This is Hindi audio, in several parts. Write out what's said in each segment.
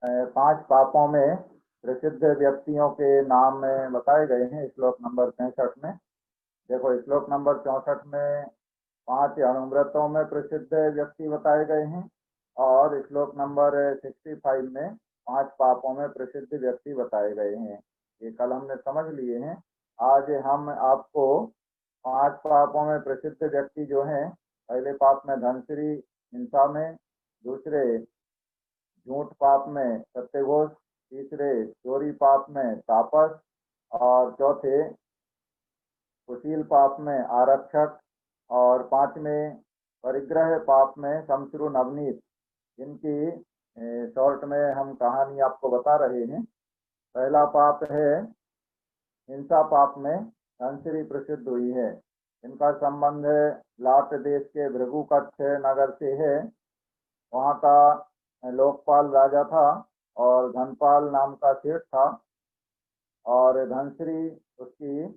पांच पापों में प्रसिद्ध व्यक्तियों के नाम बताए गए हैं श्लोक नंबर 65 में। देखो, श्लोक नंबर 64 में पांच अणुव्रतों में प्रसिद्ध व्यक्ति बताए गए हैं और श्लोक नंबर 65 में पांच पापों में प्रसिद्ध व्यक्ति बताए गए हैं। ये कल हमने समझ लिए हैं। आज हम आपको पांच पापों में प्रसिद्ध व्यक्ति जो हैं, पहले पाप में धनश्री हिंसा में, दूसरे झूठ पाप में सत्यघोष, तीसरे चोरी पाप में तापस और चौथे कुशील पाप में आरक्षक और पांचवें परिग्रह पाप में शमश्रु नवनीत। इनकी शॉर्ट में हम कहानी आपको बता रहे हैं। पहला पाप है हिंसा पाप में धनश्री प्रसिद्ध हुई है। इनका संबंध लाट देश के भृगुकच्छ नगर से है। वहाँ का लोकपाल राजा था और धनपाल नाम का सेठ था और धनश्री उसकी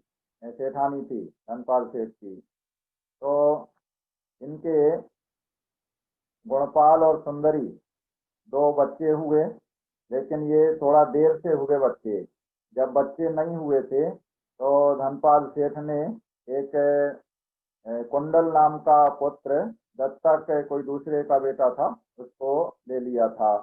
सेठानी थी, धनपाल सेठ की। तो इनके गुणपाल और सुंदरी दो बच्चे हुए, लेकिन ये थोड़ा देर से हुए बच्चे। जब बच्चे नहीं हुए थे तो धनपाल सेठ ने एक कुंडल नाम का पुत्र दत्तक, कोई दूसरे का बेटा था, उसको ले लिया था।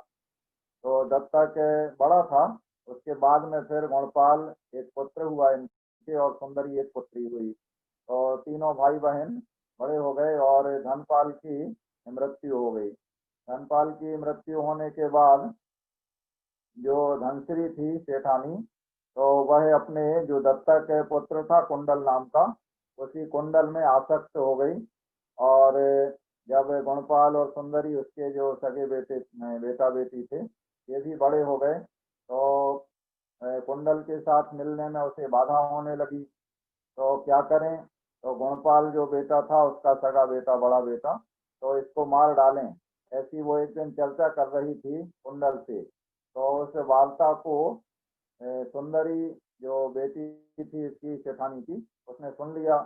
तो दत्तक बड़ा था। उसके बाद में फिर गुणपाल एक पुत्र हुआ इनके और सुंदरी एक पुत्री हुई। तो तीनों भाई बहन बड़े हो गए और धनपाल की मृत्यु हो गई। धनपाल की मृत्यु होने के बाद जो धनश्री थी सेठानी, तो वह अपने जो दत्तक पुत्र था कुंडल नाम का, उसी कुंडल में आसक्त हो गई। और जब गुणपाल और सुंदरी उसके जो सगे बेटा बेटी थे, ये भी बड़े हो गए, तो कुंडल के साथ मिलने में उसे बाधा होने लगी। तो क्या करें? तो गुणपाल जो बेटा था उसका सगा बेटा, बड़ा बेटा, तो इसको मार डालें, ऐसी वो एक दिन चर्चा कर रही थी कुंडल से। तो उस वार्ता को सुंदरी जो बेटी थी इसकी सेठानी की, उसने सुन लिया।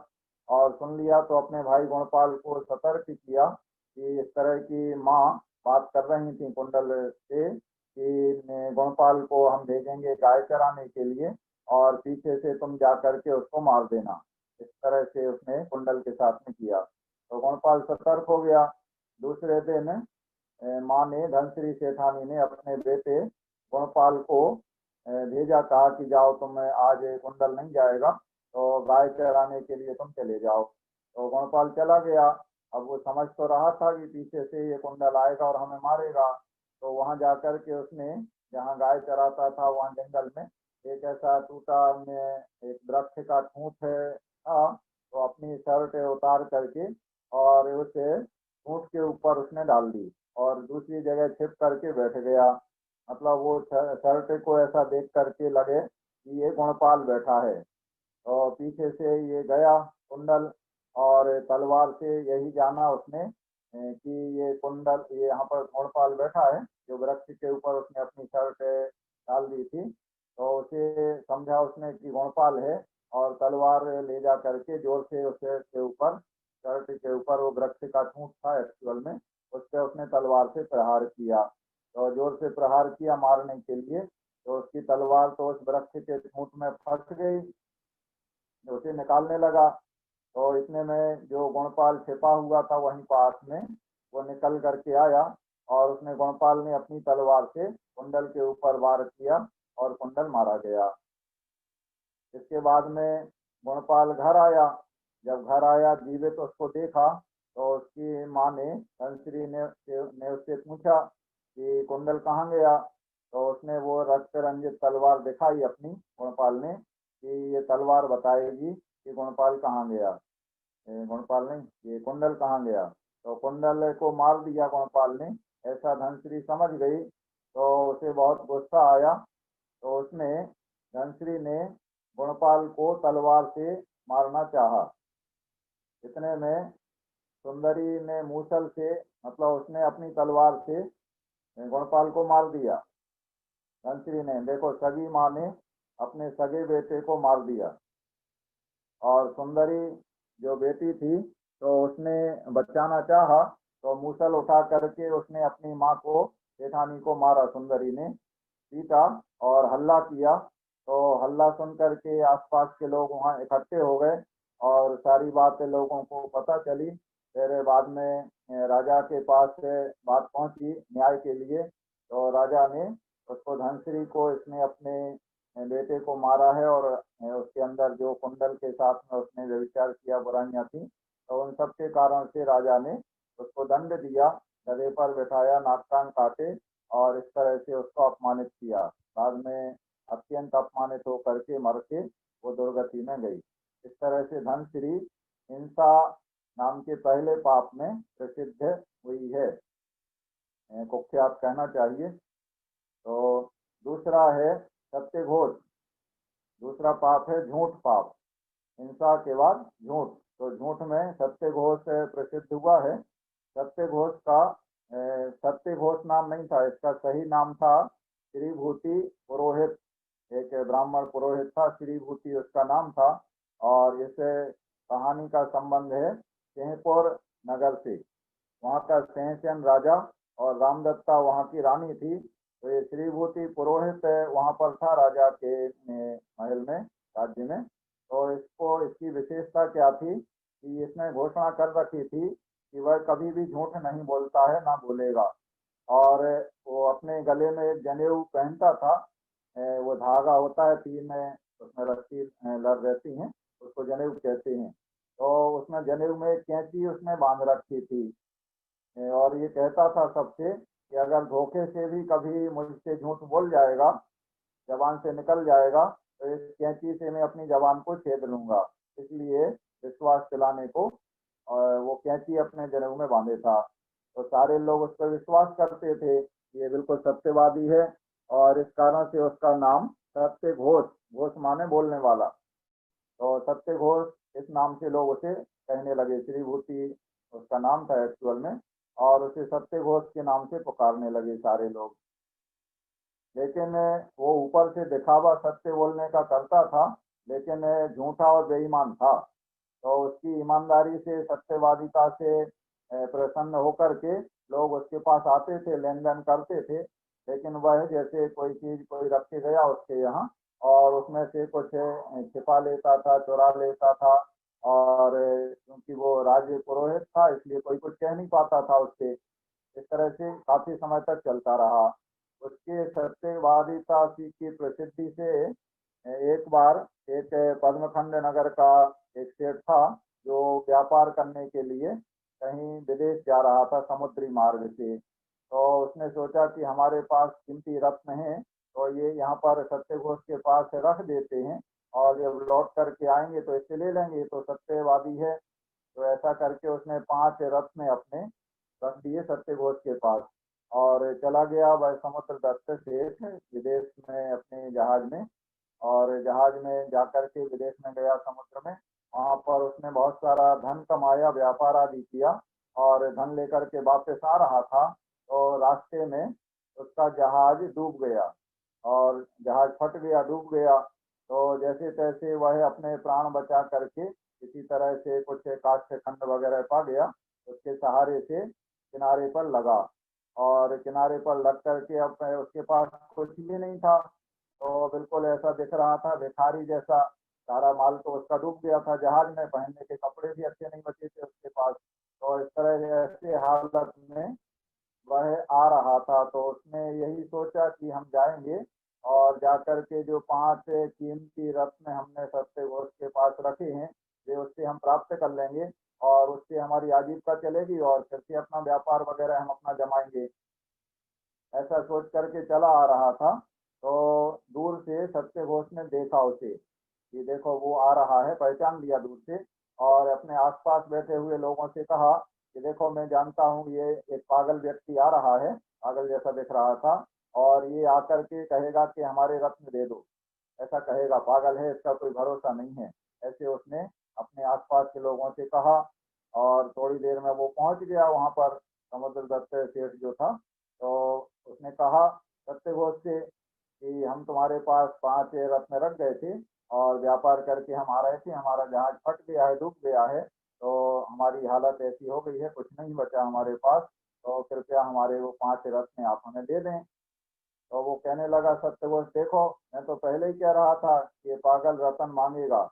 और सुन लिया तो अपने भाई गुणपाल को सतर्क किया कि इस तरह की माँ बात कर रही थी कुंडल से कि गुणपाल को हम भेजेंगे गाय चराने के लिए और पीछे से तुम जा करके उसको मार देना। इस तरह से उसने कुंडल के साथ में किया। तो गुणपाल सतर्क हो गया। दूसरे दिन माँ ने, धनश्री सेठानी ने अपने बेटे गुणपाल को भेजा, कहा कि जाओ तुम, आज कुंडल नहीं जाएगा तो गाय चराने के लिए तुम चले जाओ। तो गुणपाल चला गया। अब वो समझ तो रहा था कि पीछे से ये कुंडल आएगा और हमें मारेगा। तो वहां जाकर के उसने, जहाँ गाय चराता था वहां जंगल में एक ऐसा टूटा एक वृक्ष का ठूंठ था, तो अपनी शर्ट उतार करके और उस ठूंठ के ऊपर उसने डाल दी और दूसरी जगह छिप करके बैठ गया। मतलब वो शर्ट को ऐसा देख करके लगे कि ये गुणपाल बैठा है। तो पीछे से ये गया कुंडल और तलवार से यही जाना उसने कि ये कुंडल, ये यहाँ पर गुणपाल बैठा है, जो वृक्ष के ऊपर उसने अपनी शर्ट डाल दी थी। तो उसे समझा उसने कि गुणपाल है और तलवार ले जा करके जोर से उसके ऊपर, शर्ट के ऊपर, वो वृक्ष का ठूंठ था एक्चुअल में, उस पर उसने तलवार से प्रहार किया। तो जोर से प्रहार किया मारने के लिए, तो उसकी तलवार तो उस वृक्ष के ठूंठ में फंस गई, उसे निकालने लगा। तो इतने में जो गुणपाल छिपा हुआ था वहीं पास में, वो निकल करके आया और उसने, गुणपाल ने अपनी तलवार से कुंडल के ऊपर वार किया और कुंडल मारा गया। इसके बाद में गुणपाल घर आया। जब घर आया, जीवित उसको देखा, तो उसकी माँ ने, धनश्री ने उससे पूछा कि कुंडल कहाँ गया। तो उसने वो रक्त रंजित तलवार दिखाई अपनी गुणपाल ने कि ये तलवार बताएगी कि गुणपाल कहाँ गया, गुणपाल नहीं, ये कुंडल कहाँ गया। तो कुंडल को मार दिया गुणपाल ने, ऐसा धनश्री समझ गई। तो उसे बहुत गुस्सा आया। तो उसने, धनश्री ने गुणपाल को तलवार से मारना चाहा। इतने में सुंदरी ने मूसल से, मतलब उसने अपनी तलवार से गुणपाल को मार दिया। धनश्री ने, देखो, सगी माँ ने अपने सगे बेटे को मार दिया। और सुंदरी जो बेटी थी, तो उसने बचाना चाहा, तो मूसल उठा करके उसने अपनी माँ को, सेठानी को मारा सुंदरी ने। पीटा और हल्ला किया। तो हल्ला सुन करके आसपास के लोग वहाँ इकट्ठे हो गए और सारी बातें लोगों को पता चली। फिर बाद में राजा के पास बात पहुंची न्याय के लिए। तो राजा ने उसको धनश्री को इसने अपने बेटे को मारा है और उसके अंदर जो कुंडल के साथ में उसने व्यभिचार किया, बुराइयां थी, तो उन सब के कारण से राजा ने उसको दंड दिया, गधे पर बैठाया, नाक कान काटे और इस तरह से उसको अपमानित किया। बाद में अत्यंत अपमानित होकर के मर के वो दुर्गति में गई। इस तरह से धनश्री हिंसा नाम के पहले पाप में प्रसिद्ध हुई है, कुख्यात कहना चाहिए। तो दूसरा है सत्य घोष। दूसरा पाप है झूठ पाप। हिंसा के बाद झूठ। तो झूठ में सत्य घोष प्रसिद्ध हुआ है। सत्य घोष का सत्य घोष नाम नहीं था, इसका सही नाम था श्रीभूति पुरोहित। एक ब्राह्मण पुरोहित था, श्रीभूति उसका नाम था। और इस कहानी का संबंध है सिंहपुर नगर से। वहाँ का सेहचंद राजा और रामदत्ता वहाँ की रानी थी। तो ये श्रीभूति पुरोहित वहाँ पर था राजा के महल में, राज्य में। तो इसको इसकी विशेषता क्या थी कि इसने घोषणा कर रखी थी कि वह कभी भी झूठ नहीं बोलता है, ना बोलेगा। और वो अपने गले में एक जनेऊ पहनता था। वो धागा होता है, तीन उसमें रस्सी रहती हैं, उसको जनेऊ कहते हैं। तो उसमें जनेऊ में एक कैंची उसने बांध रखी थी। और ये कहता था सबसे कि अगर धोखे से भी कभी मुझसे झूठ बोल जाएगा, जबान से निकल जाएगा, तो इस कैंची से मैं अपनी जबान को छेद लूंगा। इसलिए विश्वास दिलाने को वो कैंची अपने जनेऊ में बांधे था। तो सारे लोग उस पर विश्वास करते थे, ये बिल्कुल सत्यवादी है। और इस कारण से उसका नाम सत्य घोष, घोष माने बोलने वाला, तो सत्य घोष इस नाम से लोग उसे कहने लगे। श्रीभूति उसका नाम था एक्चुअल में, और उसे सत्य घोष के नाम से पुकारने लगे सारे लोग। लेकिन वो ऊपर से दिखावा सत्य बोलने का करता था, लेकिन झूठा और बेईमान था। तो उसकी ईमानदारी से, सत्यवादिता से प्रसन्न होकर के लोग उसके पास आते थे, लेन देन करते थे। लेकिन वह जैसे कोई चीज कोई रख के गया उसके यहाँ, और उसमें से कुछ छिपा लेता था, चुरा लेता था। और क्योंकि वो राज्य पुरोहित था, इसलिए कोई कुछ कह नहीं पाता था उससे। इस तरह से काफी समय तक चलता रहा। उसके सत्यवादिता की प्रसिद्धि से एक बार एक पद्मखंड नगर का एक सेठ था, जो व्यापार करने के लिए कहीं विदेश जा रहा था समुद्री मार्ग से। तो उसने सोचा कि हमारे पास कीमती रत्न है, तो ये यहाँ पर सत्यघोष के पास रख देते हैं, और जब लौट करके आएंगे तो इससे ले लेंगे, तो सत्यवादी है। तो ऐसा करके उसने 5 रत्न अपने रख दिए सत्यघोष के पास, और चला गया वह समुद्र दत्त सेठ विदेश में अपने जहाज में। और जहाज में जाकर के विदेश में गया समुद्र में। वहां पर उसने बहुत सारा धन कमाया, व्यापार आदि किया, और धन लेकर के वापस आ रहा था। तो रास्ते में उसका जहाज डूब गया, और जहाज फट गया, डूब गया। तो जैसे तैसे वह अपने प्राण बचा करके किसी तरह से कुछ काष्ठ खंड वगैरह पा गया, उसके सहारे से किनारे पर लगा। और किनारे पर लग करके अब उसके पास कुछ भी नहीं था, तो बिल्कुल ऐसा दिख रहा था भिखारी जैसा। सारा माल तो उसका डूब गया था जहाज में, पहनने के कपड़े भी अच्छे नहीं बचे थे उसके पास। तो इस तरह ऐसे हालत में वह आ रहा था। तो उसने यही सोचा कि हम जाएंगे और जाकर के जो 5 कीमती रत्न हमने सत्यघोष के पास रखे हैं, वे उससे हम प्राप्त कर लेंगे, और उससे हमारी आजीविका चलेगी, और फिर से अपना व्यापार वगैरह हम अपना जमाएंगे। ऐसा सोच करके चला आ रहा था। तो दूर से सत्यघोष ने देखा उसे कि देखो वो आ रहा है, पहचान लिया दूर से। और अपने आसपास बैठे हुए लोगों से कहा कि देखो मैं जानता हूँ ये एक पागल व्यक्ति आ रहा है, पागल जैसा दिख रहा था, और ये आकर के कहेगा कि हमारे रत्न दे दो। ऐसा कहेगा, पागल है, इसका कोई भरोसा नहीं है। ऐसे उसने अपने आसपास के लोगों से कहा। और थोड़ी देर में वो पहुंच गया वहां पर, समुद्र दत्त सेठ जो था। तो उसने कहा सत्यघोष से कि हम तुम्हारे पास 5 रत्न रख गए थे, और व्यापार करके हम आ रहे थे, हमारा जहाज फट गया है, डूब गया है। तो हमारी हालत ऐसी हो गई है, कुछ नहीं बचा हमारे पास। तो कृपया हमारे वो 5 रत्न आप हमें दे दें। तो वो कहने लगा सत्यघोष, देखो मैं तो पहले ही कह रहा था कि ये पागल रतन मांगेगा,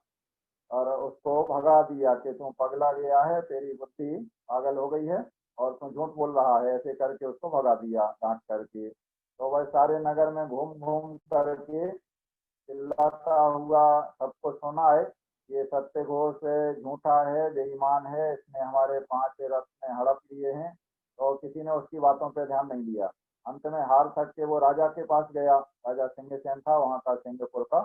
और उसको भगा दिया कि तू पगला गया है, तेरी बुद्धि पागल हो गई है और तू झूठ बोल रहा है, ऐसे करके उसको भगा दिया डांट करके। तो वह सारे नगर में घूम घूम करके चिल्लाता हुआ सबको सुना है, ये सत्यघोष झूठा है, बेईमान है, इसने हमारे 5 रत्न हड़प लिए हैं। तो किसी ने उसकी बातों पर ध्यान नहीं दिया। अंत में हार थक के वो राजा के पास गया। राजा सिंहसेन था वहां का, सिंहपुर का।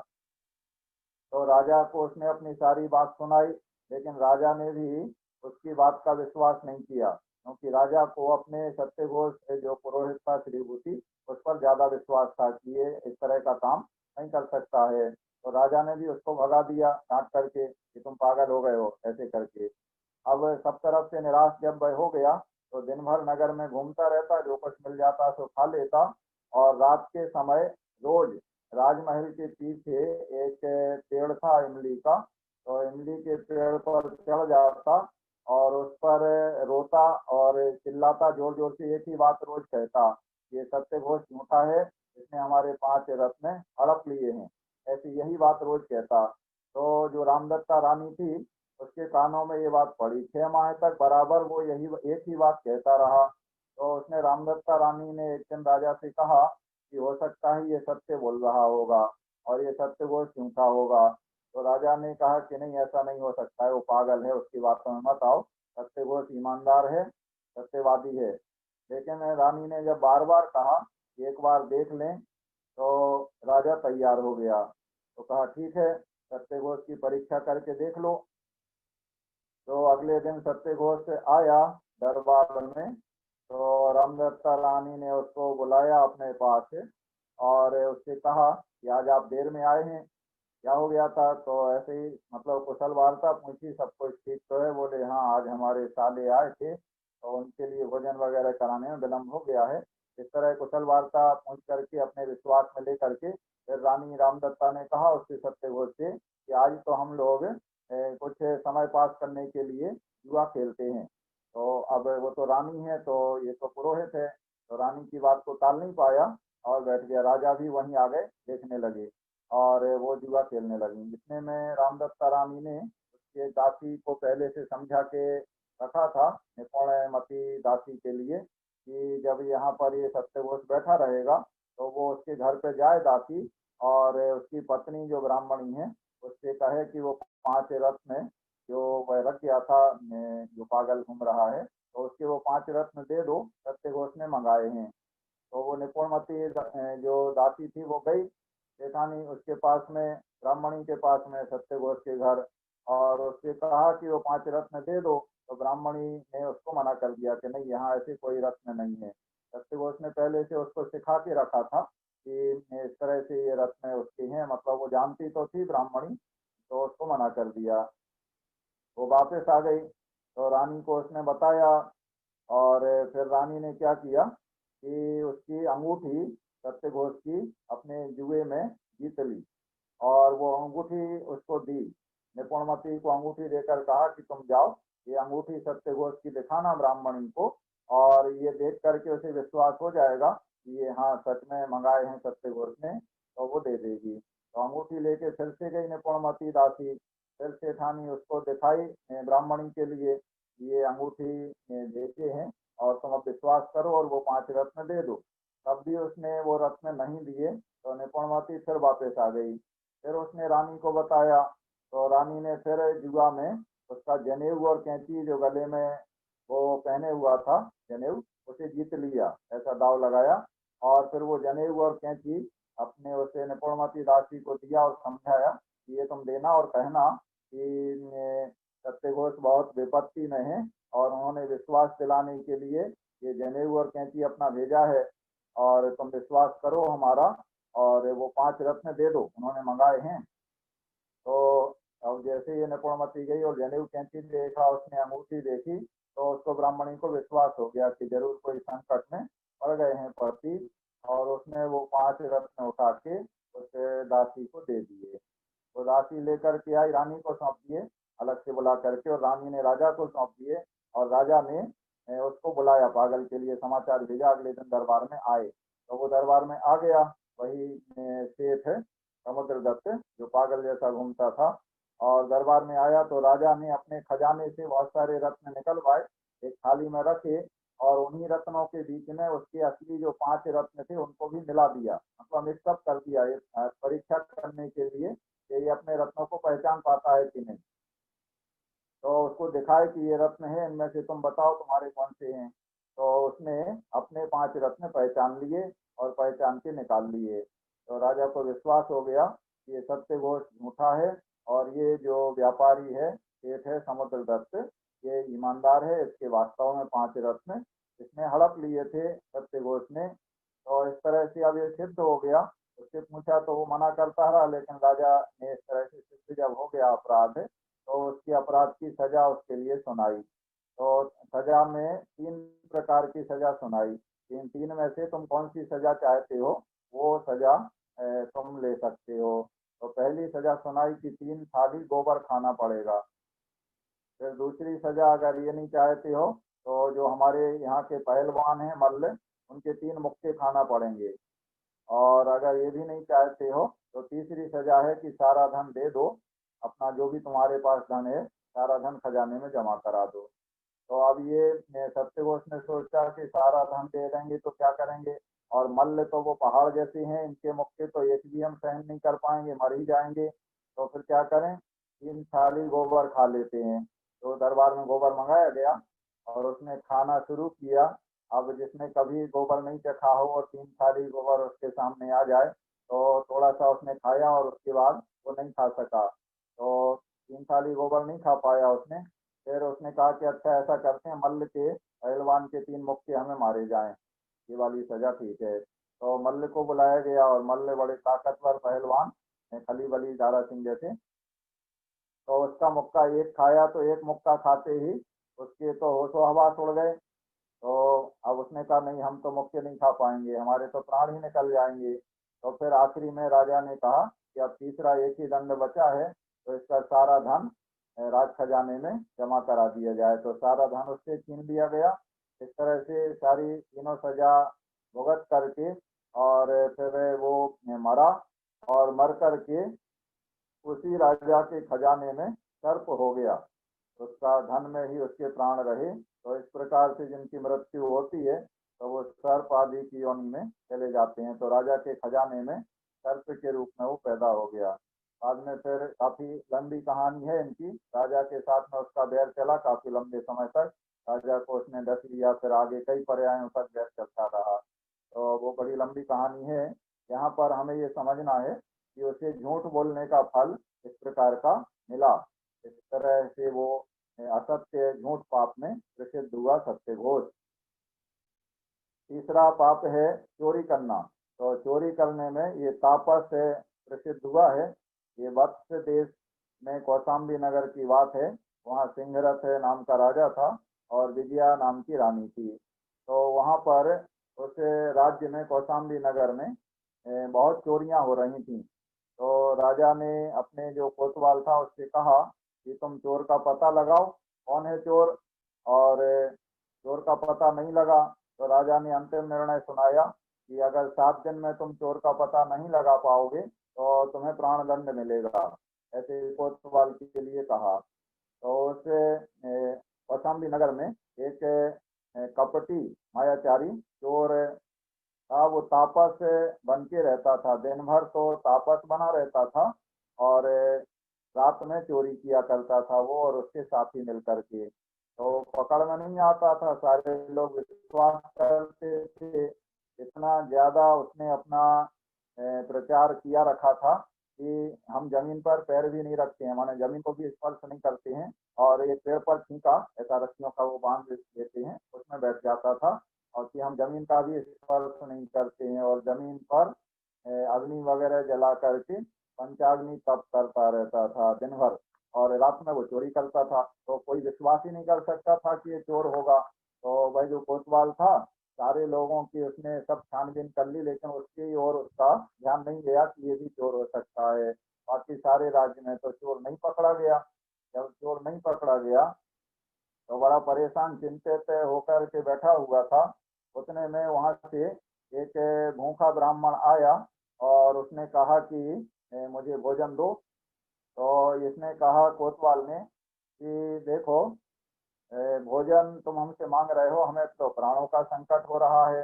तो राजा को उसने अपनी सारी बात सुनाई, लेकिन राजा ने भी उसकी बात का विश्वास नहीं किया, क्योंकि राजा को अपने सत्यघोष से जो पुरोहित था श्रीभूति, उस पर ज्यादा विश्वास था कि ये इस तरह का काम नहीं कर सकता है। तो राजा ने भी उसको भगा दिया डांट करके कि तुम पागल हो गए हो, ऐसे करके। अब सब तरफ से निराश जब वह हो गया, तो दिन भर नगर में घूमता रहता, जो कुछ मिल जाता सो खा लेता, और रात के समय रोज राजमहल के पीछे एक पेड़ था इमली का, तो इमली के पेड़ पर चढ़ जाता और उस पर रोता और चिल्लाता, जोर जोर से एक ही बात रोज कहता, ये सत्यघोष झूठा है, इसने हमारे 5 रत्न हड़प लिए हैं। ऐसी यही बात रोज कहता। तो जो रामदत्ता रानी थी, उसके कानों में ये बात पड़ी। 6 माह तक बराबर वो यही एक ही बात कहता रहा। तो उसने, रामदत्ता रानी ने एक दिन राजा से कहा कि हो सकता है ये सत्य बोल रहा होगा और ये सत्यघोष झूठा होगा। तो राजा ने कहा कि नहीं, ऐसा नहीं हो सकता है, वो पागल है, उसकी बातों में मत आओ, सत्यघोष ईमानदार है, सत्यवादी है। लेकिन रानी ने जब बार बार कहा कि एक बार देख लें, तो राजा तैयार हो गया। तो कहा ठीक है, सत्यघोष की परीक्षा करके देख लो। तो अगले दिन सत्यघोष आया दरबार में। तो रामदत्ता रानी ने उसको बुलाया अपने पास और उससे कहा कि आज आप देर में आए हैं, क्या हो गया था? तो ऐसे ही मतलब कुशल वार्ता पूछी, सब कुछ ठीक तो है? बोले हाँ, आज हमारे साले आए थे तो उनके लिए भोजन वगैरह कराने में विलम्ब हो गया है। इस तरह कुशल वार्ता पूछ करके अपने विश्वास में लेकर के फिर रानी रामदत्ता ने कहा उससे, सत्यघोष से, कि आज तो हम लोग कुछ समय पास करने के लिए जुआ खेलते हैं। तो अब वो तो रानी है, तो ये तो पुरोहित है, तो रानी की बात को टाल नहीं पाया और बैठ गया। राजा भी वहीं आ गए, देखने लगे और वो जुआ खेलने लगी। इतने में रामदत्ता रानी ने उसके दासी को पहले से समझा के रखा था, निपुणमती दासी के लिए, कि जब यहाँ पर ये सत्यघोष बैठा रहेगा तो वो उसके घर पे जाए दासी, और उसकी पत्नी जो ब्राह्मणी है उससे कहे कि वो 5 रत्न जो वह रख गया था, जो पागल घूम रहा है, तो उसके वो 5 रत्न दे दो, सत्यघोष ने मंगाए हैं। तो वो निपुणमती जो दासी थी वो गई जेठानी उसके पास में, ब्राह्मणी के पास में, सत्यघोष के घर, और उससे कहा कि वो 5 रत्न दे दो। तो ब्राह्मणी ने उसको मना कर दिया कि नहीं, यहाँ ऐसे कोई रत्न नहीं है। सत्यघोष ने पहले से उसको सिखा के रखा था कि इस तरह से ये रत्न उसके हैं, मतलब वो जानती तो थी ब्राह्मणी, तो उसको मना कर दिया। वो वापस आ गई तो रानी को उसने बताया, और फिर रानी ने क्या किया कि उसकी अंगूठी सत्यघोष की अपने जुए में जीत ली, और वो अंगूठी उसको दी। निपुणमती को अंगूठी देकर कहा कि तुम जाओ, ये अंगूठी सत्यघोष की दिखाना ब्राह्मणी को, और ये देख करके उसे विश्वास हो जाएगा कि ये हाँ सच में मंगाए हैं सत्यघोष ने, तो वो दे देगी। तो अंगूठी लेके फिर से गई निपुणमती दासी, फिर से ठानी उसको दिखाई ब्राह्मणी के लिए, ये अंगूठी देते हैं और तुम अब विश्वास करो और वो 5 रत्न दे दो। तब भी उसने वो रत्न नहीं दिए, तो निपुणमती फिर वापस आ गई। फिर उसने रानी को बताया, तो रानी ने फिर जुआ में उसका जनेऊ और कैंची जो गले में वो पहने हुआ था, जनेऊ, उसे जीत लिया, ऐसा दाव लगाया। और फिर वो जनेऊ और कैंची अपने उसे निपुणमती दासी को दिया और समझाया कि ये तुम देना और कहना कि सत्यघोष बहुत विपत्ति में है, और उन्होंने विश्वास दिलाने के लिए ये जनेऊ और कैंची अपना भेजा है, और तुम विश्वास करो हमारा, और वो 5 रत्न दे दो, उन्होंने मंगाए हैं। तो अब जैसे ये निपुणमती गई और जनेऊ कैंची देखा, उसने अंगूठी देखी, तो उसको ब्राह्मणी को विश्वास हो गया कि जरूर कोई संकट में पड़ गए हैं पति, और उसने वो 5 रत्न उठा के उस दासी को दे दिए। तो राशि लेकर के आई, रानी को सौंप दिए अलग से बुला करके, और रानी ने राजा को सौंप दिए, और राजा ने उसको बुलाया पागल के लिए, समाचार भेजा अगले दिन दरबार में आए। तो वो दरबार में आ गया, वही सेठ है समुद्रदत्त जो पागल जैसा घूमता था। और दरबार में आया तो राजा ने अपने खजाने से बहुत सारे रत्न निकलवाए, एक थाली में रखे, और उन्हीं रत्नों के बीच में उसके असली जो 5 रत्न थे उनको भी मिला दिया, मतलब मिक्सअप कर दिया, ये परीक्षा करने के लिए कि ये अपने रत्नों को पहचान पाता है कि नहीं। तो उसको दिखाए कि ये रत्न है, इनमें से तुम बताओ तुम्हारे कौन से हैं। तो उसने अपने 5 रत्न पहचान लिए और पहचान के निकाल लिए। तो राजा को विश्वास हो गया कि ये सत्यघोष झूठा है, और ये जो व्यापारी है सेठ है समुद्रदत्त, ये ईमानदार है, इसके वास्तव में 5 रत्न इसने हड़प लिए थे सत्यघोष ने। तो इस तरह से अब ये सिद्ध हो गया। उससे पूछा तो वो मना करता रहा, लेकिन राजा ने इस तरह से सिद्ध जब हो गया अपराध, तो उसकी अपराध की सजा उसके लिए सुनाई। तो सजा में 3 प्रकार की सजा सुनाई। इन 3 में से तुम कौन सी सजा चाहते हो, वो सजा तुम ले सकते हो। तो पहली सजा सुनाई कि 3 थाली गोबर खाना पड़ेगा। फिर दूसरी सजा, अगर ये नहीं चाहते हो तो जो हमारे यहाँ के पहलवान हैं मल्ल, उनके 3 मुक्के खाना पड़ेंगे। और अगर ये भी नहीं चाहते हो तो तीसरी सजा है कि सारा धन दे दो, अपना जो भी तुम्हारे पास धन है सारा धन खजाने में जमा करा दो। तो अब ये सत्यघोष ने सोचा कि सारा धन दे देंगे तो क्या करेंगे, और मल्ल तो वो पहाड़ जैसे हैं, इनके मुक्के तो एक भी हम सहन नहीं कर पाएंगे, मर ही जाएंगे। तो फिर क्या करें, 3 थाली गोबर खा लेते हैं। तो दरबार में गोबर मंगाया गया और उसने खाना शुरू किया। अब जिसने कभी गोबर नहीं चखा हो और 3 थाली गोबर उसके सामने आ जाए, तो थोड़ा सा उसने खाया और उसके बाद वो नहीं खा सका। तो 3 थाली गोबर नहीं खा पाया उसने। फिर उसने कहा कि अच्छा ऐसा करते हैं, मल्ल के पहलवान के 3 मुक्के हमें मारे जाएं, ये वाली सजा ठीक है। तो मल्ल को बुलाया गया और मल्ल बड़े ताकतवर पहलवान, खली बली दारा सिंह जैसे। तो उसका मुक्का एक खाया तो एक मुक्का खाते ही उसके तो होशो हवास उड़ गए। तो अब उसने कहा नहीं, हम तो मुक्के नहीं खा पाएंगे, हमारे तो प्राण ही निकल जाएंगे। तो फिर आखिरी में राजा ने कहा कि अब तीसरा एक ही दंड बचा है, तो इसका सारा धन राज खजाने में जमा करा दिया जाए। तो सारा धन उससे छीन लिया गया। इस तरह से सारी तीनों सजा भुगत करके और फिर वो मरा, और मर करके उसी राजा के खजाने में सर्प हो गया, उसका धन में ही उसके प्राण रहे। तो इस प्रकार से जिनकी मृत्यु होती है तो वो सर्प आदि की योनि में चले जाते हैं। तो राजा के खजाने में सर्प के रूप में वो पैदा हो गया। बाद में फिर काफी लंबी कहानी है इनकी, राजा के साथ में उसका बैर चला काफी लंबे समय तक, राजा को उसने डस लिया, फिर आगे कई पर्यायों तक बैर चलता रहा। तो वो बड़ी लंबी कहानी है। यहाँ पर हमें ये समझना है कि उसे झूठ बोलने का फल इस प्रकार का मिला। इस तरह से वो असत्य झूठ पाप में प्रसिद्ध हुआ सत्यघोष। तीसरा पाप है चोरी करना। तो चोरी करने में ये तापस प्रसिद्ध हुआ है। ये वत्स देश में कौशाम्बी नगर की बात है। वहाँ सिंहरथ नाम का राजा था और विजया नाम की रानी थी। तो वहाँ पर उस राज्य में कौशाम्बी नगर में बहुत चोरियां हो रही थी। तो राजा ने अपने जो कोतवाल था उससे कहा कि तुम चोर का पता लगाओ, कौन है चोर। और चोर का पता नहीं लगा। तो राजा ने अंतिम निर्णय सुनाया कि अगर 7 दिन में तुम चोर का पता नहीं लगा पाओगे तो तुम्हें प्राण दंड मिलेगा, ऐसे कोतवाल के लिए कहा। तो उस कौशाम्बी नगर में एक कपटी मायाचारी चोर था। वो तापस बन के रहता था, दिन भर तो तापस बना रहता था और रात में चोरी किया करता था वो और उसके साथी मिल करके। तो पकड़ में नहीं आता था, सारे लोग विश्वास करते थे। इतना ज्यादा उसने अपना प्रचार किया रखा था कि हम जमीन पर पैर भी नहीं रखते हैं, माने जमीन को भी स्पर्श नहीं करते हैं। और एक पेड़ पर छींका ऐसा रस्सियों का वो बांध देते हैं, उसमें बैठ जाता था, और कि हम जमीन का भी स्पर्श नहीं करते हैं। और जमीन पर अग्नि वगैरह जला करके पंचाग्नि तप करता रहता था दिन भर, और रात में वो चोरी करता था। तो कोई विश्वास ही नहीं कर सकता था कि ये चोर होगा। तो वह जो कोतवाल था, सारे लोगों की उसने सब छानबीन कर ली, लेकिन उसकी ओर उसका ध्यान नहीं गया कि ये भी चोर हो सकता है। बाकी सारे राज्य में तो चोर नहीं पकड़ा गया। जब चोर नहीं पकड़ा गया तो बड़ा परेशान चिंतित होकर के बैठा हुआ था। उतने में वहां से एक भूखा ब्राह्मण आया और उसने कहा कि मुझे भोजन दो। तो इसने कहा कोतवाल ने कि देखो, भोजन तुम हमसे मांग रहे हो, हमें तो प्राणों का संकट हो रहा है।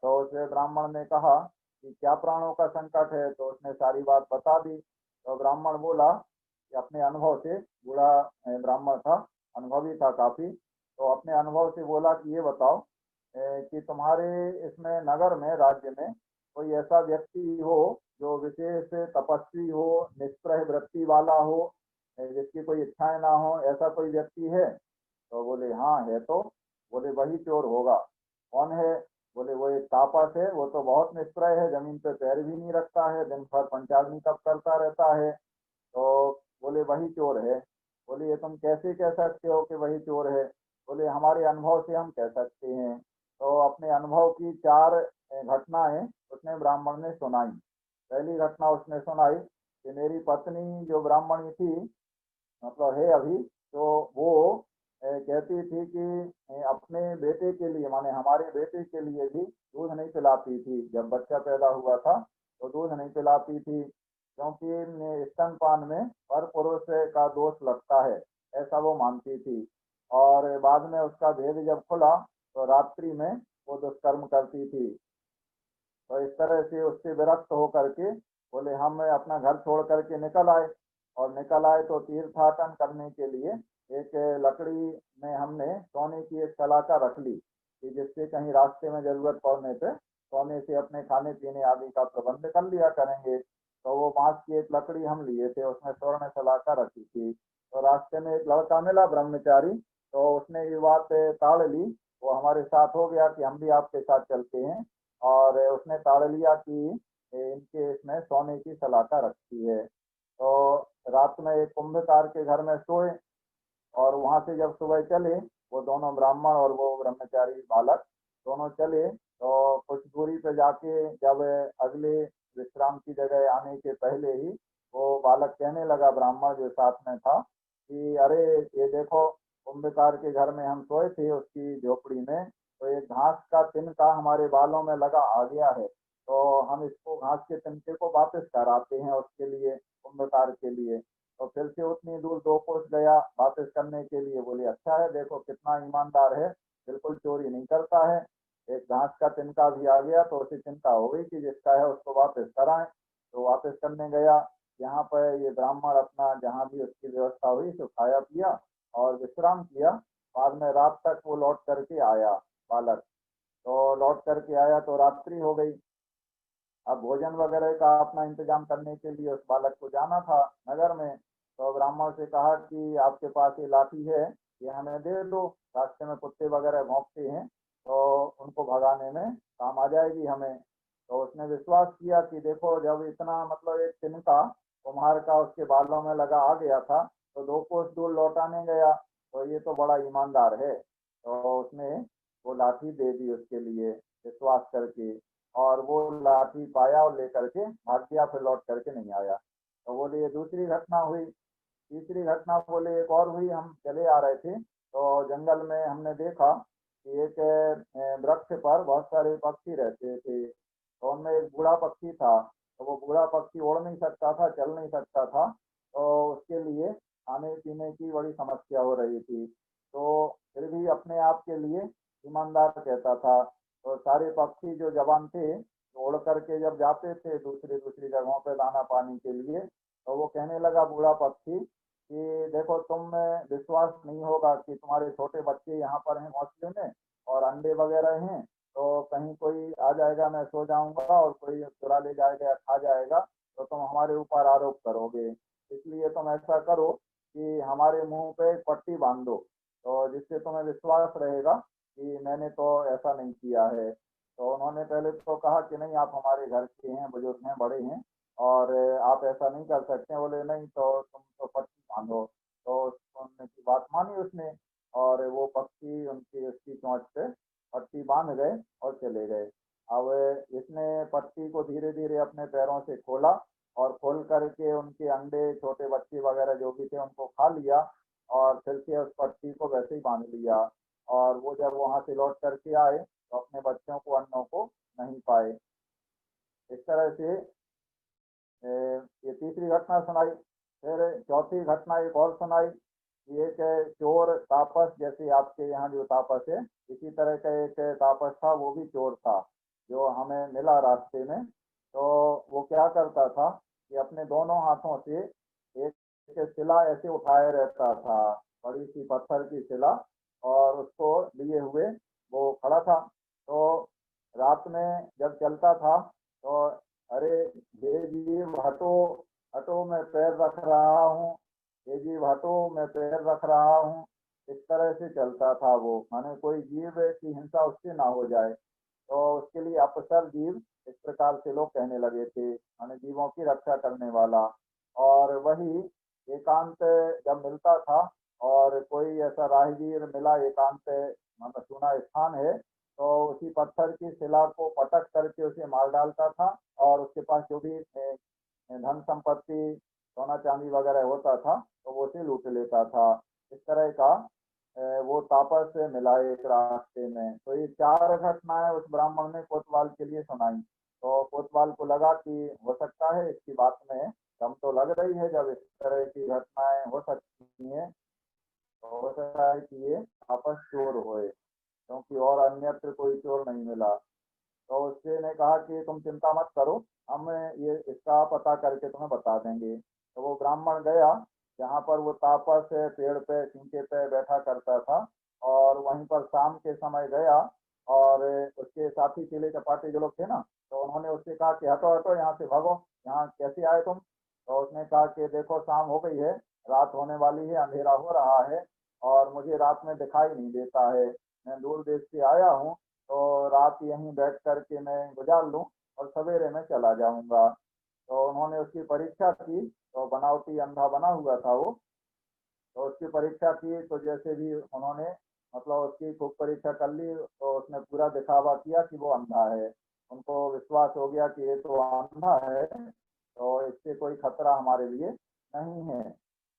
तो उस ब्राह्मण ने कहा कि क्या प्राणों का संकट है, तो उसने सारी बात बता दी। तो ब्राह्मण बोला कि अपने अनुभव से, बूढ़ा ब्राह्मण था, अनुभवी था काफी, तो अपने अनुभव से बोला कि ये बताओ कि तुम्हारे इसमें नगर में, राज्य में कोई ऐसा व्यक्ति हो जो विशेष तपस्वी हो, निष्प्रह वृत्ति वाला हो, जिसकी कोई इच्छाएं ना हो, ऐसा कोई व्यक्ति है? तो बोले हाँ है। तो बोले वही चोर होगा। कौन है? बोले वो एक तापस है, वो तो बहुत निष्प्रय है, जमीन पे पैर भी नहीं रखता है, दिन भर पंचाग्नि तप करता रहता है। तो बोले वही चोर है। बोले ये तुम कैसे कह सकते हो कि वही चोर है? बोले हमारे अनुभव से हम कह सकते हैं। तो अपने अनुभव की चार घटनाएं उसने ब्राह्मण ने सुनाई। पहली घटना उसने सुनाई कि मेरी पत्नी जो ब्राह्मणी थी, मतलब है अभी, तो वो कहती थी कि अपने बेटे के लिए, माने हमारे बेटे के लिए भी दूध नहीं पिलाती थी। जब बच्चा पैदा हुआ था तो दूध नहीं पिलाती थी, क्योंकि स्तनपान में पर पुरुष का दोष लगता है, ऐसा वो मानती थी। और बाद में उसका भेद जब खुला तो रात्रि में वो दुष्कर्म करती थी। तो इस तरह से उससे विरक्त होकर के बोले हम अपना घर छोड़ करके निकल आए। और निकल आए तो तीर्थाटन करने के लिए एक लकड़ी में हमने सोने की एक सलाखा रख ली कि जिससे कहीं रास्ते में जरूरत पड़ने पे सोने से अपने खाने पीने आदि का प्रबंध कर लिया करेंगे। तो वो बांस की एक लकड़ी हम लिए थे, उसमें स्वर्ण सलाखा रखी थी। तो रास्ते में एक लड़का मिला ब्रह्मचारी, तो उसने ये बात ताड़ ली। वो हमारे साथ हो गया कि हम भी आपके साथ चलते हैं। और उसने ताड़ लिया कि इनके इसमें सोने की सलाखा रखी है। तो रात में एक कुंभकार के घर में सोए, और वहां से जब सुबह चले, वो दोनों ब्राह्मण और वो ब्रह्मचारी बालक दोनों चले, तो कुछ दूरी पे जाके जब अगले विश्राम की जगह आने के पहले ही वो बालक कहने लगा, ब्राह्मण जो साथ में था, कि अरे ये देखो, कुंभकार के घर में हम सोए थे उसकी झोपड़ी में, तो एक घास का तिनका हमारे बालों में लगा आ गया है। तो हम इसको, घास के तिनके को वापस कराते हैं उसके लिए, कुंभकार के लिए। तो फिर से उतनी दूर 2 कोस गया वापस करने के लिए। बोले अच्छा है, देखो कितना ईमानदार है, बिल्कुल चोरी नहीं करता है। एक घास का तिनका भी आ गया तो उसे चिंता हो गई कि जिसका है उसको वापस कराएं। तो वापस करने गया। यहाँ पर ये ब्राह्मण अपना जहाँ भी उसकी व्यवस्था हुई तो खाया पिया और विश्राम किया। बाद में रात तक वो लौट करके आया बालक। तो लौट करके आया तो रात्रि हो गई। अब भोजन वगैरह का अपना इंतजाम करने के लिए उस बालक को जाना था नगर में। तो ब्राह्मण से कहा कि आपके पास ये लाठी है, ये हमें दे दो, रास्ते में कुत्ते वगैरह भौंकते हैं तो उनको भगाने में काम आ जाएगी हमें। तो उसने विश्वास किया कि देखो, जब इतना, मतलब एक तिनका कुम्हार का उसके बालों में लगा आ गया था, तो 2 कोस दूर लौटाने गया, तो ये तो बड़ा ईमानदार है। तो उसने वो लाठी दे दी उसके लिए विश्वास करके। और वो लाठी पाया और लेकर के भाग गया, फिर लौट करके नहीं आया। तो बोले ये दूसरी घटना हुई। तीसरी घटना बोले एक और हुई। हम चले आ रहे थे तो जंगल में हमने देखा कि एक वृक्ष पर बहुत सारे पक्षी रहते थे। तो उनमें एक बूढ़ा पक्षी था। तो वो बूढ़ा पक्षी उड़ नहीं सकता था, चल नहीं सकता था, तो उसके लिए खाने पीने की बड़ी समस्या हो रही थी। तो फिर भी अपने आप के लिए ईमानदार कहता था। तो सारे पक्षी जो जवान थे, तो उड़ करके जब जाते थे दूसरी दूसरी जगहों पे दाना पानी के लिए, तो वो कहने लगा बूढ़ा पक्षी कि देखो, तुम विश्वास नहीं होगा कि तुम्हारे छोटे बच्चे यहाँ पर हैं घोंसले में, और अंडे वगैरह हैं, तो कहीं कोई आ जाएगा, मैं सो जाऊंगा और कोई चुरा ले जाएगा या खा जाएगा, तो तुम हमारे ऊपर आरोप करोगे। इसलिए तुम ऐसा करो कि हमारे मुंह पे एक पट्टी बांध दो, तो जिससे तुम्हें विश्वास रहेगा कि मैंने तो ऐसा नहीं किया है। तो उन्होंने पहले तो कहा कि नहीं, आप हमारे घर के हैं, बुजुर्ग हैं, बड़े हैं, और आप ऐसा नहीं कर सकते। बोले नहीं, तो तुम तो पक्षी बांधो। तो उनकी बात मानी उसने, और वो पक्षी उनकी उसकी चोंच पे पट्टी बांध गए और चले गए। अब इसने पट्टी को धीरे धीरे अपने पैरों से खोला, और खोल करके उनके अंडे, छोटे बच्चे वगैरह जो भी थे उनको खा लिया, और फिर से उस पट्टी को वैसे ही बांध लिया। और वो जब वहां से लौट करके आए तो अपने बच्चों को, अन्नों को नहीं पाए। इस तरह से ये तीसरी घटना सुनाई। फिर चौथी घटना एक और सुनाई कि एक चोर तापस, जैसे आपके यहाँ जो तापस है इसी तरह का एक तापस था, वो भी चोर था जो हमें मिला रास्ते में। तो वो क्या करता था कि अपने दोनों हाथों से एक शिला ऐसे उठाए रहता था, बड़ी सी पत्थर की शिला, और उसको लिए हुए वो खड़ा था। तो रात में जब चलता था तो अरे हे जीव हटो, हटो मैं पैर रख रहा हूँ, हे जीव हटो मैं पैर रख रहा हूँ, इस तरह से चलता था वो, माने कोई जीव की हिंसा उससे ना हो जाए। तो उसके लिए अपसर जीव, इस प्रकार से लोग कहने लगे थे, माने जीवों की रक्षा करने वाला। और वही एकांत जब मिलता था और कोई ऐसा राहगीर मिला, एकांत मतलब सुना स्थान है, तो उसी पत्थर की शिला को पटक करके उसे मार डालता था, और उसके पास जो भी धन संपत्ति सोना चांदी वगैरह होता था तो वो उसे लूट लेता था। इस तरह का वो तापस से मिला एक रास्ते में। तो ये चार घटनाएं उस ब्राह्मण ने कोतवाल के लिए सुनाई। तो कोतवाल को लगा कि हो सकता है इसकी बात में दम तो लग रही है, जब इस तरह की घटनाएं हो सकती हैं तो हो सकता है कि ये आपस चोर होए, क्योंकि और अन्यत्र कोई चोर नहीं मिला। तो उससे ने कहा कि तुम चिंता मत करो, हम ये इसका पता करके तुम्हें बता देंगे। तो वो ब्राह्मण गया जहाँ पर वो तापस पेड़ पे टींके पे बैठा करता था, और वहीं पर शाम के समय गया, और उसके साथी चेले चपाटे जो लोग थे ना, तो उन्होंने उससे कहा कि हटो हटो यहाँ से, भागो, यहाँ कैसे आए तुम। तो उसने कहा कि देखो शाम हो गई है, रात होने वाली है, अंधेरा हो रहा है, और मुझे रात में दिखाई नहीं देता है, मैं दूर देश से आया हूँ, तो रात यहीं बैठ कर के मैं गुजार लूँ और सवेरे में चला जाऊंगा। तो उन्होंने उसकी परीक्षा की, तो बनावटी अंधा बना हुआ था वो। तो उसकी परीक्षा की, तो जैसे भी उन्होंने मतलब उसकी खूब परीक्षा कर ली, तो उसने पूरा दिखावा किया कि वो अंधा है। उनको विश्वास हो गया कि ये तो अंधा है, तो इससे कोई खतरा हमारे लिए नहीं है।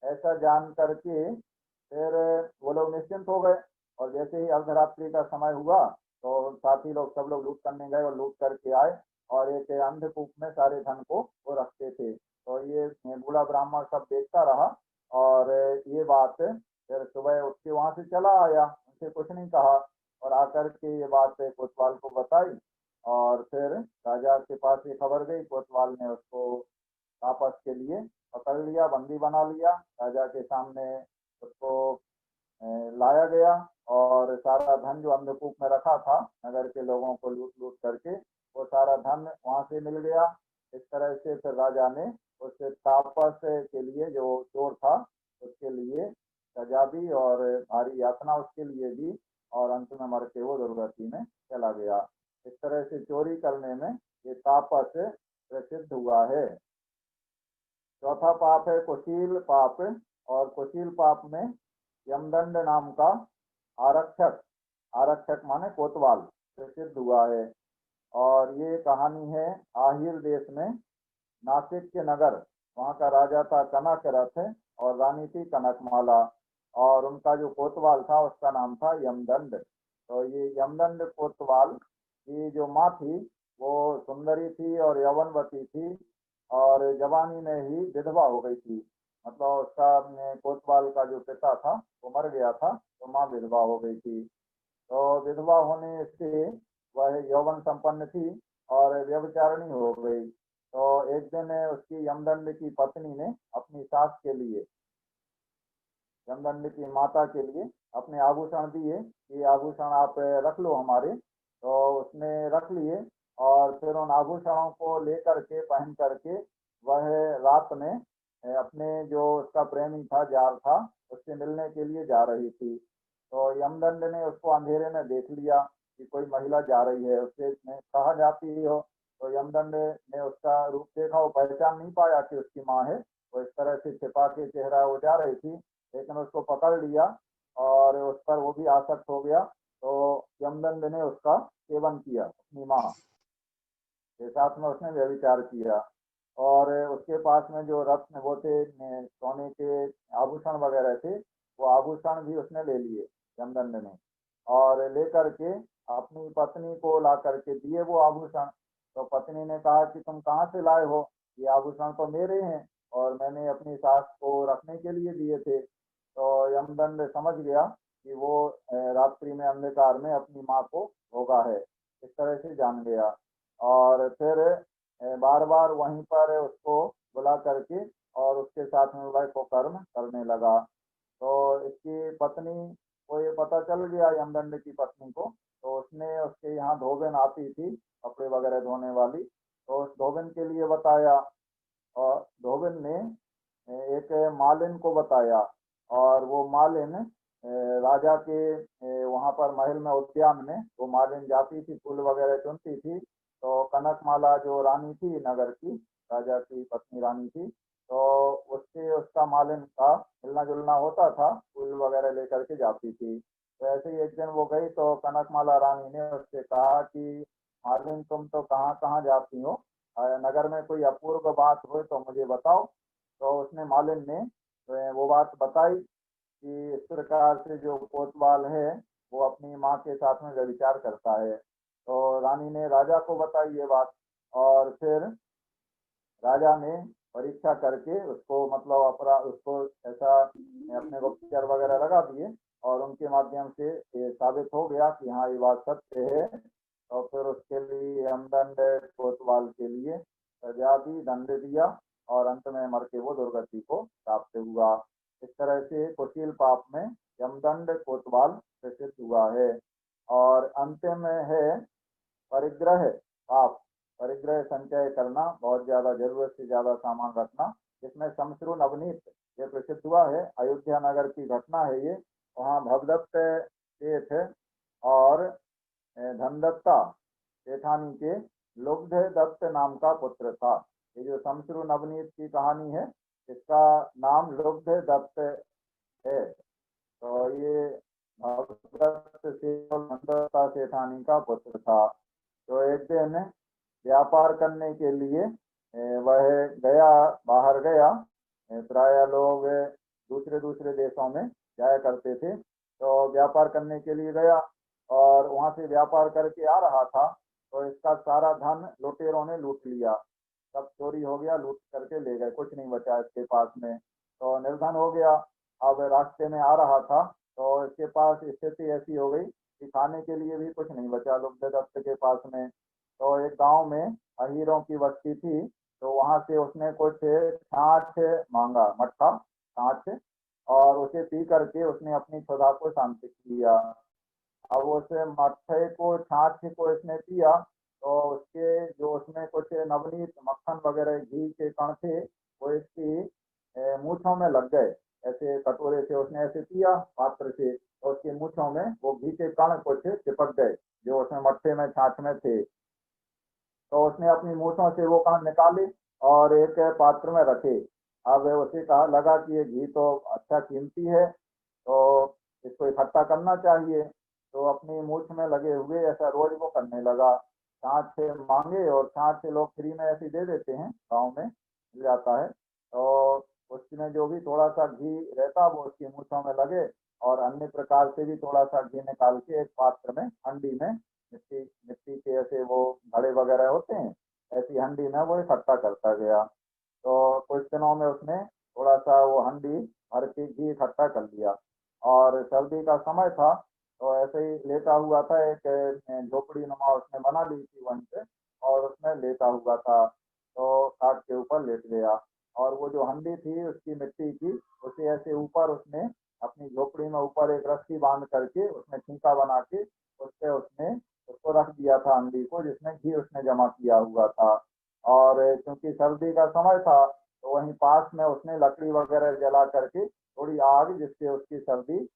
ऐसा जान करके फिर वो लोग निश्चिंत हो गए। और जैसे ही अर्धरात्रि का समय हुआ तो साथी लोग सब लोग लूट करने गए और लूट करके आए, और एक अंधकूप में सारे धन को वो रखते थे। तो ये बूढ़ा ब्राह्मण सब देखता रहा, और ये बात फिर सुबह उठ के वहां से चला आया, उनसे कुछ नहीं कहा, और आकर के ये बात कोतवाल को बताई। और फिर राजा के पास ये खबर गई, कोतवाल ने उसको वापस के लिए पकड़ लिया, बंदी बना लिया, राजा के सामने उसको लाया गया। और सारा धन जो अंधकूप में रखा था नगर के लोगों को लूट लूट करके, वो सारा धन वहां से मिल गया। इस तरह से फिर राजा ने उस तापस के लिए, जो चोर था, उसके लिए सजा दी और भारी यातना उसके लिए दी, और अंत में मर के वो दुर्गति में चला गया। इस तरह से चोरी करने में ये तापस प्रसिद्ध हुआ है। चौथा पाप है कुशील पाप। और कुशील पाप में यमदंड नाम का आरक्षक, आरक्षक माने कोतवाल, प्रसिद्ध हुआ है। और ये कहानी है आहिर देश में, नासिक के नगर, वहाँ का राजा था कनक रथ और रानी थी कनकमाला, और उनका जो कोतवाल था उसका नाम था यमदंड। तो ये यमदंड कोतवाल की जो माँ थी वो सुंदरी थी और यौवनवती थी, और जवानी में ही विधवा हो गई थी। मतलब उसका कोतवाल का जो पिता था वो मर गया था, तो माँ विधवा हो गई थी। तो विधवा होने से वह यौवन संपन्न थी और व्यभिचारिणी हो गई। तो एक दिन उसकी यमदंड की पत्नी ने अपनी सास के लिए, यमदंड की माता के लिए अपने आभूषण दिए कि आभूषण आप रख लो हमारे। तो उसने रख लिए, और फिर उन आभूषणों को लेकर के पहन करके वह रात में अपने जो उसका प्रेमी था, जार था, उससे मिलने के लिए जा रही थी। तो यमदंड ने उसको अंधेरे में देख लिया कि कोई महिला जा रही है, उससे कहाँ जाती हो। तो यमदंड ने उसका रूप देखा, वो पहचान नहीं पाया कि उसकी माँ है। वो इस तरह से छिपा के चेहरा वो जा रही थी, लेकिन उसको पकड़ लिया और उस पर वो भी आसक्त हो गया। तो यमदंड ने उसका सेवन किया, अपनी माँ के साथ में उसने व्यभिचार किया। और उसके पास में जो रत्न वो थे, सोने के आभूषण वगैरह थे, वो आभूषण भी उसने ले लिए यमदंड ने, और लेकर के अपनी पत्नी को ला करके दिए वो आभूषण। तो पत्नी ने कहा कि तुम कहाँ से लाए हो, ये आभूषण तो मेरे हैं और मैंने अपनी सास को रखने के लिए दिए थे। तो यमदंड समझ गया कि वो रात्रि में अंधकार में अपनी माँ को भोगा है, इस तरह से जान गया। और फिर बार बार वहीं पर उसको बुला करके और उसके साथ में वह को कर्म करने लगा। तो इसकी पत्नी को ये पता चल गया, यमदंड की पत्नी को। तो उसने उसके यहाँ धोबिन आती थी कपड़े वगैरह धोने वाली, तो उस धोबिन के लिए बताया। और धोबिन ने एक मालिन को बताया। और वो मालिन राजा के वहां पर महल में उद्यान में वो मालिन जाती थी, फूल वगैरह चुनती थी। तो कनकमाला जो रानी थी नगर की, राजा की पत्नी रानी थी, तो उससे उसका मालिन का मिलना जुलना होता था, फूल वगैरह लेकर के जाती थी। तो ऐसे ही एक दिन वो गई तो कनकमाला रानी ने उससे कहा कि मालिन तुम तो कहाँ कहाँ जाती हो, नगर में कोई अपूर्व बात हो तो मुझे बताओ। तो उसने मालिन ने वो बात बताई कि इस प्रकार से जो कोतवाल है वो अपनी माँ के साथ में व्यभिचार करता है। तो रानी ने राजा को बताई ये बात। और फिर राजा ने परीक्षा करके उसको मतलब उसको ऐसा अपने गुप्तचर वगैरह लगा दिए और उनके माध्यम से ये साबित हो गया कि हाँ ये बात सत्य है। और फिर उसके लिए यमदंड कोतवाल के लिए सजा दी, दंड दिया और अंत में मर के वो दुर्गति को प्राप्त हुआ। इस तरह से कुशील पाप में यमदंड कोतवाल प्रसिद्ध हुआ है। और अंतिम में है परिग्रह पाप। परिग्रह संचय करना, बहुत ज्यादा जरूरत से ज्यादा सामान रखना, जिसमें शमश्रु नवनीत ये प्रसिद्ध हुआ है। अयोध्या नगर की घटना है ये। वहाँ भवदत्त सेठ और धनदत्ता सेठानी के लुब्ध दत्त नाम का पुत्र था। ये जो शमश्रु नवनीत की कहानी है, इसका नाम लुब्ध दत्त है। तो ये भवदत्त सेठ और धनदत्ता सेठानी का पुत्र था। तो एक दिन व्यापार करने के लिए वह गया, बाहर गया। प्राय लोग दूसरे दूसरे देशों में जाया करते थे, तो व्यापार करने के लिए गया और वहां से व्यापार करके आ रहा था। तो इसका सारा धन लुटेरों ने लूट लिया, सब चोरी हो गया, लूट करके ले गए, कुछ नहीं बचा इसके पास में। तो निर्धन हो गया। अब रास्ते में आ रहा था तो इसके पास स्थिति ऐसी हो गई कि खाने के लिए भी कुछ नहीं बचा लुब्ध दत्त के पास में। तो एक गांव में अहीरों की बस्ती थी, तो वहां से उसने कुछ छाछ मांगा, मट्ठा छाछ, और उसे पी करके उसने अपनी क्षुधा को शांत किया। अब उस मट्ठे को, छाछ को इसने पिया तो उसके जो उसमें कुछ नवनीत मक्खन वगैरह घी के कण थे वो इसकी मूछों में लग गए। ऐसे कटोरे से उसने ऐसे पिया पात्र से, तो उसकी मूछों में वो घी के कण कुछ चिपक गए जो उसमें मट्ठे में छाछ में थे। तो उसने अपनी मूछों से वो कण निकाले और एक पात्र में रखे। अब उसे कहा लगा कि ये घी तो अच्छा कीमती है, तो इसको इकट्ठा करना चाहिए। तो अपनी मूछ में लगे हुए ऐसा रोज वो करने लगा। छाछ मांगे और छाछ लोग फ्री में ऐसे दे देते हैं, गाँव में मिल जाता है। तो उसमें जो भी थोड़ा सा घी रहता वो उसकी मूछों में लगे और अन्य प्रकार से भी थोड़ा सा घी निकाल के एक पात्र में, हंडी में, मिट्टी मिट्टी के ऐसे वो घड़े वगैरह होते हैं, ऐसी हंडी में वो इकट्ठा करता गया। तो कुछ दिनों में उसने थोड़ा सा वो हंडी भर के घी इकट्ठा कर लिया। और सर्दी का समय था तो ऐसे ही लेटा हुआ था, एक झोपड़ी नुमा उसने बना ली थी वहीं पे, और उसमें लेटा हुआ था। तो खाट के ऊपर लेट गया और वो जो हंडी थी उसकी मिट्टी की, उसे ऐसे ऊपर उसने अपनी झोपड़ी में ऊपर एक रस्सी बांध करके उसमें छींका बना के उस पे उसने उसको रख दिया था, हंडी को जिसमें घी उसने जमा किया हुआ था। और क्योंकि सर्दी का समय था तो वहीं पास में उसने लकड़ी वगैरह जला करके थोड़ी आग, जिससे उसकी सर्दी,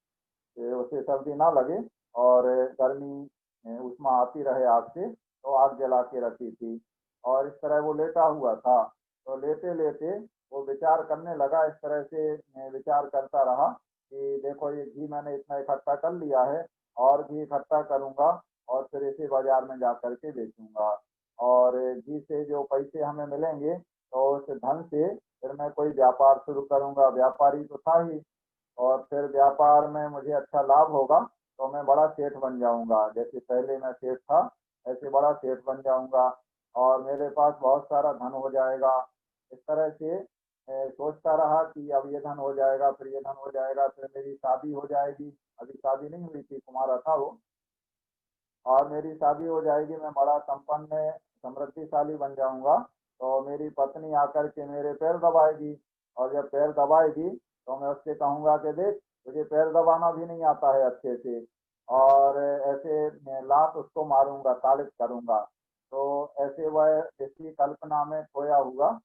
उसे सर्दी ना लगे और गर्मी उष्मा आती रहे आग से, तो आग जला के रखी थी। और इस तरह वो लेटा हुआ था। तो लेटे लेटे वो विचार करने लगा, इस तरह से विचार करता रहा कि देखो ये घी मैंने इतना इकट्ठा कर लिया है, और घी इकट्ठा करूंगा और फिर इसे बाजार में जा करके बेचूंगा, और घी से जो पैसे हमें मिलेंगे तो उस धन से फिर मैं कोई व्यापार शुरू करूंगा, व्यापारी तो था ही, और फिर व्यापार में मुझे अच्छा लाभ होगा। तो मैं बड़ा सेठ बन जाऊंगा। जैसे पहले मैं सेठ था ऐसे बड़ा सेठ बन जाऊंगा और मेरे पास बहुत सारा धन हो जाएगा। इस तरह से सोचता रहा कि अब ये धन हो जाएगा, फिर ये धन हो जाएगा, फिर मेरी शादी हो जाएगी। अभी शादी नहीं हुई थी, कुमारा था वो। और मेरी शादी हो जाएगी, मैं बड़ा संपन्न समृद्धिशाली बन जाऊंगा। तो मेरी पत्नी आकर के मेरे पैर दबाएगी, और जब पैर दबाएगी तो मैं उससे कहूंगा कि देख, तुझे पैर दबाना भी नहीं आता है अच्छे से। और ऐसे लात उसको मारूंगा, ताड़ित करूंगा। तो ऐसे वह इसकी कल्पना में खोया हुआ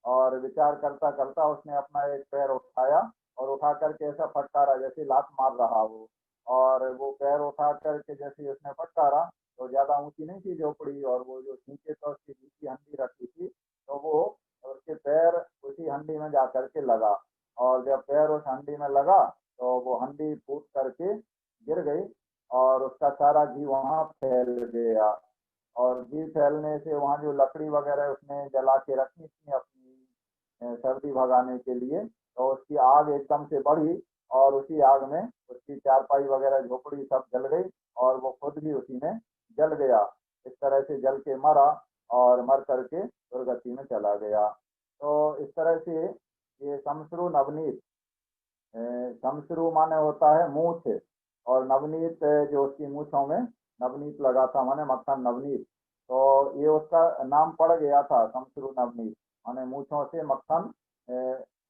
और विचार करता करता उसने अपना एक पैर उठाया और उठा करके ऐसा फटकारा जैसे लात मार रहा हो। और वो पैर उठा करके जैसे उसने फटकारा, तो ज्यादा ऊंची नहीं थी झोपड़ी, और वो जो नीचे तो उसकी नीची हंडी रखी थी, तो वो उसके पैर उसी हंडी में जा करके लगा। और जब पैर उस हंडी में लगा तो वो हंडी फूट करके गिर गई, और उसका सारा घी वहां फैल गया। और घी फैलने से वहाँ जो लकड़ी वगैरह उसने जला के रखी थी अपनी सर्दी भगाने के लिए, तो उसकी आग एकदम से बढ़ी, और उसी आग में उसकी चारपाई वगैरह झोपड़ी सब जल गई, और वो खुद भी उसी में जल गया। इस तरह से जल के मरा, और मर करके दुर्गति में चला गया। तो इस तरह से ये शमश्रु नवनीत, शमश्रु माने होता है मूछ, और नवनीत जो उसकी मूछों में नवनीत लगा था माने मक्खन नवनीत। तो ये उसका नाम पड़ गया था शमश्रु नवनीत, माने मूछों से मक्खन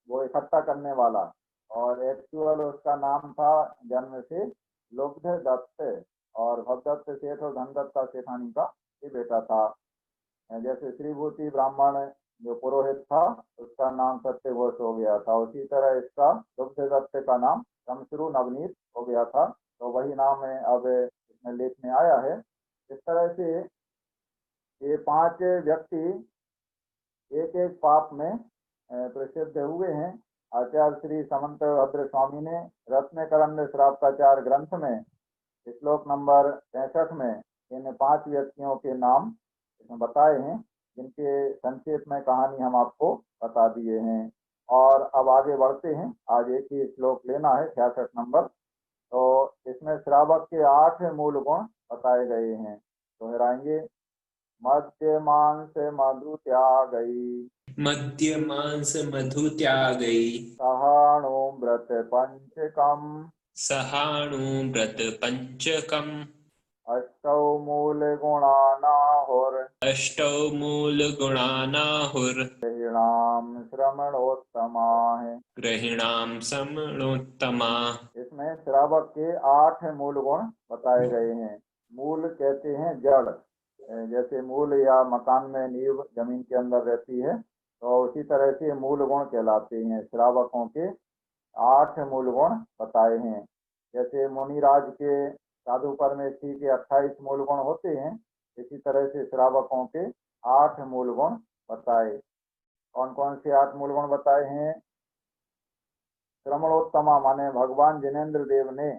वो इकट्ठा करने वाला। और एक्चुअल उसका नाम था जन्म से लुब्ध दत्त, और भवदत्त सेठ और धनदत्ता सेठानी का ये बेटा था। जैसे श्रीभूति ब्राह्मण जो पुरोहित था उसका नाम सत्यघोष हो गया था, उसी तरह इसका दुग्ध दत्त का नाम शमश्रु नवनीत हो गया था। तो वही नाम है अब इसमें लेख में आया है। इस तरह से ये पांच व्यक्ति एक एक पाप में प्रसिद्ध हुए हैं। आचार्य श्री समंत भद्र स्वामी ने रत्नकरंद श्रावकाचार ग्रंथ में श्लोक नंबर 65 में इन पांच व्यक्तियों के नाम इसमें बताए हैं, जिनके संक्षेप में कहानी हम आपको बता दिए हैं। और अब आगे बढ़ते हैं, आज एक ही श्लोक लेना है 66 नंबर। तो इसमें श्रावक के 8 मूल गुण बताए गए हैं, दोहराएंगे। मध्य मांस मधु त्यागई, मद्य मांस मधु त्यागई, सहाणु व्रत पंचकम, सहाणु व्रत पंचकम, अष्टौ मूल गुणानाहुर, अष्टौ मूल गुणानाहुर, गृहीणाम श्रमणोत्तमा है। ग्रहिणाम समणोत्तमा। इसमें श्रावक के 8 मूल गुण बताए गए हैं। मूल कहते हैं जड़, जैसे मूल या मकान में नींव जमीन के अंदर रहती है, तो उसी तरह से मूल गुण कहलाते हैं। श्रावकों के 8 मूल गुण बताए हैं। जैसे मुनिराज के साधु परमेष्ठी के 28 मूल गुण होते हैं, इसी तरह से श्रावकों के 8 मूल गुण बताए। कौन कौन से 8 मूल गुण बताए हैं? श्रमणोत्तमा माने भगवान जिनेन्द्र देव ने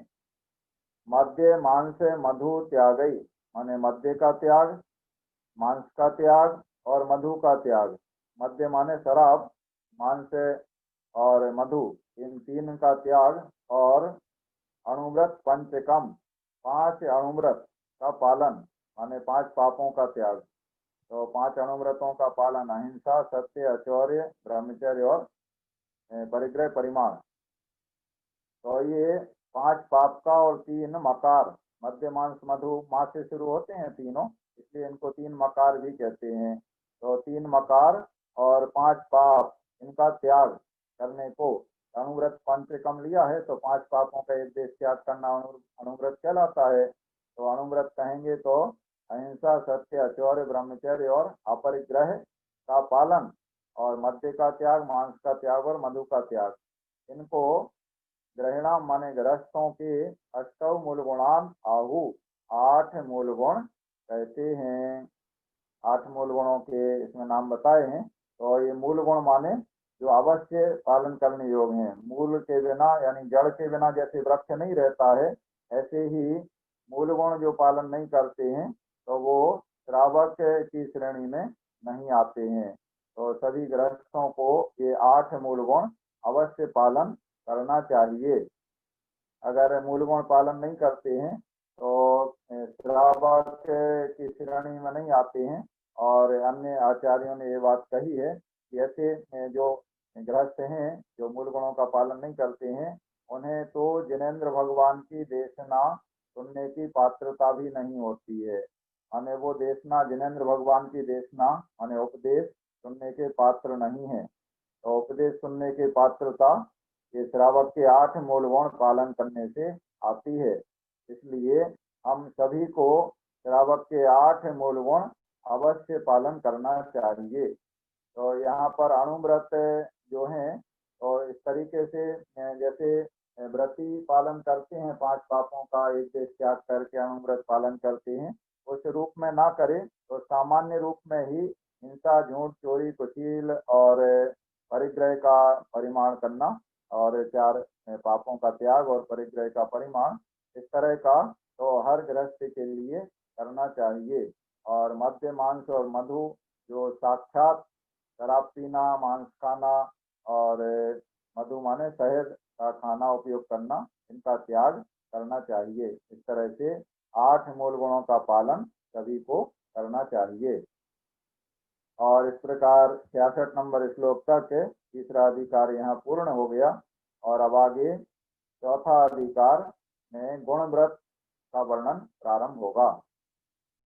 मध्य मांस मधु त्यागई माने मध्य का त्याग, मांस का त्याग और मधु का त्याग। मध्य माने शराब, मांस और मधु, इन तीन का त्याग। और अणुव्रत पंचकम, 5 अणुव्रत का पालन माने 5 पापों का त्याग। तो 5 अणुव्रतों का पालन, अहिंसा, सत्य, अचौर्य, ब्रह्मचर्य और परिग्रह परिमाण। तो ये 5 पाप का और 3 मकार, मध्य मांस मधु मां से शुरू होते हैं तीनों, इसलिए इनको 3 मकार भी कहते हैं। तो 3 मकार और 5 पाप, इनका त्याग करने को अणुव्रत पंचकम लिया है। तो 5 पापों का एक देश त्याग करना अणुव्रत कहलाता है। तो अणुव्रत कहेंगे तो अहिंसा, सत्य, अचौर्य, ब्रह्मचर्य और अपरिग्रह का पालन, और मध्य का त्याग, मांस का त्याग और मधु का त्याग। इनको ग्रहिणाम माने गृहस्थों के अष्टौ मूल गुणान आहु, 8 मूल गुण कहते हैं। 8 मूल गुणों के इसमें नाम बताए हैं। तो ये मूल गुण माने जो अवश्य पालन करने योग्य हैं। मूल के बिना यानी जड़ के बिना जैसे वृक्ष नहीं रहता है, ऐसे ही मूल गुण जो पालन नहीं करते हैं तो वो श्रावक की श्रेणी में नहीं आते हैं। तो सभी गृहस्थों को ये 8 मूल गुण अवश्य पालन करना चाहिए। अगर मूल गुण पालन नहीं करते हैं तो श्रावक की श्रेणी में नहीं आते हैं। और अन्य आचार्यों ने ये बात कही है कि ऐसे जो गृहस्थ हैं जो मूल गुणों का पालन नहीं करते हैं उन्हें तो जिनेंद्र भगवान की देशना सुनने की पात्रता भी नहीं होती है। हमें वो देशना जिनेंद्र भगवान की देशना हमें उपदेश सुनने के पात्र नहीं है। तो उपदेश सुनने की पात्रता ये श्रावक के 8 मूल गुण पालन करने से आती है। इसलिए हम सभी को श्रावक के 8 मूल गुण अवश्य पालन करना चाहिए। तो यहाँ पर अणुव्रत जो है तो इस तरीके से जैसे व्रती पालन करते हैं 5 पापों का एक देश त्याग करके अणुव्रत पालन करते हैं, उस रूप में ना करें तो सामान्य रूप में ही हिंसा, झूठ, चोरी, कुचील और परिग्रह का परिमाण करना और 4 पापों का त्याग और परिग्रह का परिमाण, इस तरह का तो हर गृहस्थ के लिए करना चाहिए। और मद्य, मांस और मधु जो साक्षात शराब पीना, मांस खाना और मधु माने शहद का खाना उपयोग करना, इनका त्याग करना चाहिए। इस तरह से 8 मूल गुणों का पालन सभी को करना चाहिए। और इस प्रकार 66 नंबर श्लोक तक तीसरा अधिकार यहाँ पूर्ण हो गया। और अब आगे चौथा अधिकार में गुण व्रत का वर्णन प्रारंभ होगा।